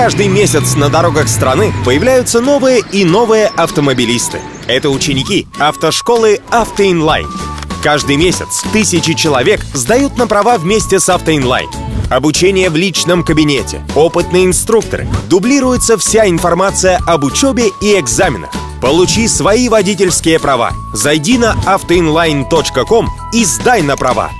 Каждый месяц на дорогах страны появляются новые и новые автомобилисты. Это ученики автошколы «Автоинлайн». Каждый месяц тысячи человек сдают на права вместе с «Автоинлайн». Обучение в личном кабинете, опытные инструкторы, дублируется вся информация об учебе и экзаменах. Получи свои водительские права. Зайди на autoinline.com и сдай на права.